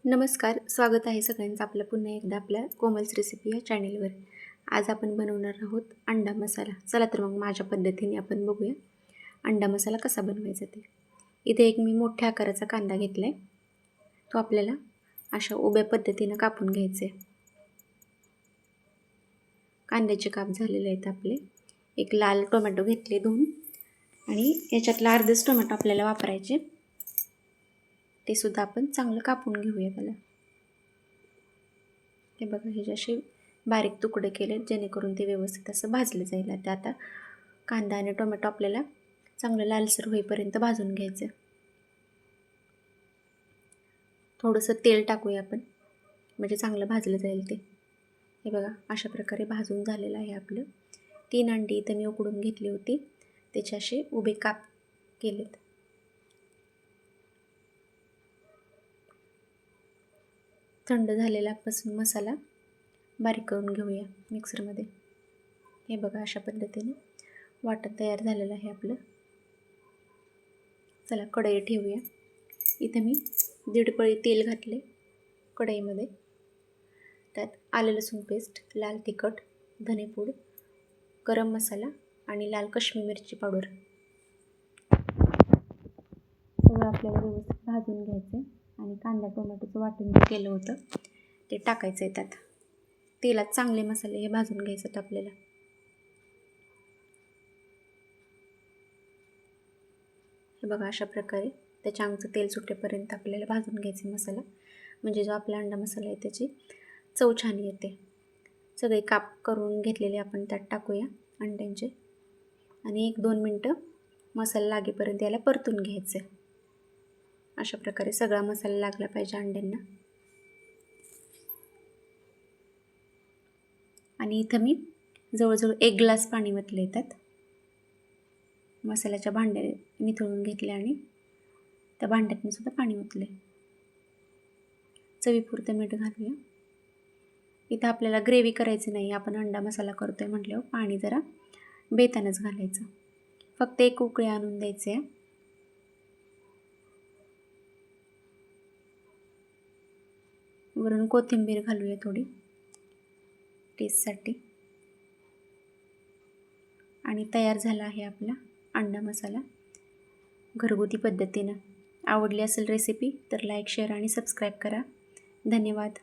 नमस्कार, स्वागत आहे सगळ्यांचं आपलं पुन्हा एकदा आपल्या कोमल्स रेसिपी या चॅनेलवर. आज आपण बनवणार आहोत अंडा मसाला. चला तर मग माझ्या पद्धतीने आपण बघूया अंडा मसाला कसा बनवायचा ते. इथे एक मी मोठ्या आकाराचा कांदा घेतला आहे. तो आपल्याला अशा उभ्या पद्धतीनं कापून घ्यायचा आहे. कांद्याचे काप झालेले आहेत आपले. एक लाल टोमॅटो घेतले 2 आणि याच्यातला अर्धच टोमॅटो आपल्याला वापरायचे. ते सुद्धा आपण चांगलं कापून घेऊया त्याला. हे बघा, हे जसे बारीक तुकडे केले जेणेकरून ते व्यवस्थित असं भाजलं जाईल. आता कांदा आणि टोमॅटो आपल्याला चांगलं लालसर होईपर्यंत भाजून घ्यायचं. थोडंसं तेल टाकूया आपण, म्हणजे चांगलं भाजलं जाईल ते. हे बघा, अशा प्रकारे भाजून झालेलं आहे आपलं. 3 अंडी इथं मी उकडून घेतली होती, त्याचे असे उभे काप केलेत. थंड झालेल्यापासून मसाला बारीक करून घेऊया मिक्सरमध्ये. हे बघा, अशा पद्धतीने वाटण तयार झालेलं आहे आपलं. चला कढई ठेवूया. इथं मी 1.5 पळी तेल घातले कढईमध्ये. त्यात आलं लसूण पेस्ट, लाल तिखट, धनेपूड, गरम मसाला आणि लाल काश्मीरी मिरची पावडर सगळं आपल्याला व्यवस्थित भाजून घ्यायचं आहे. आणि कांदा टोमॅटोचं वाटण जे केलं होतं ते टाकायचं आहे त्यात. तेलात चांगले मसाले हे भाजून घ्यायचं आपल्याला. हे बघा, अशा प्रकारे त्याच्या अंगचं तेल सुटेपर्यंत आपल्याला भाजून घ्यायचे मसाला, म्हणजे जो आपला अंडा मसाला आहे त्याची चव छान येते. सगळे काप करून घेतलेले आपण त्यात टाकूया अंड्यांचे आणि 1-2 मिनटं मसाला लागेपर्यंत याला परतून घ्यायचं. अशा प्रकारे सगळा मसाला लागला पाहिजे अंड्यांना. आणि इथं मी जवळजवळ 1 ग्लास पाणी ओतले त्यात. मसाल्याच्या भांड्याने निथळून घेतले आणि त्या भांड्यातून सुद्धा पाणी ओतले. चवीपुरतं मीठ घालूया. इथं आपल्याला ग्रेव्ही करायची नाही, आपण अंडा मसाला करतोय म्हटल्यावर पाणी जरा बेतानच घालायचं. फक्त 1 उकळी आणून द्यायचे. वरून कोथिंबीर घालूया थोडी टेस्टसाठी. आणि तयार झाला आहे आपला अंडा मसाला घरगुती पद्धतीनं. आवडली असेल रेसिपी तर लाईक, शेअर आणि सबस्क्राईब करा. धन्यवाद.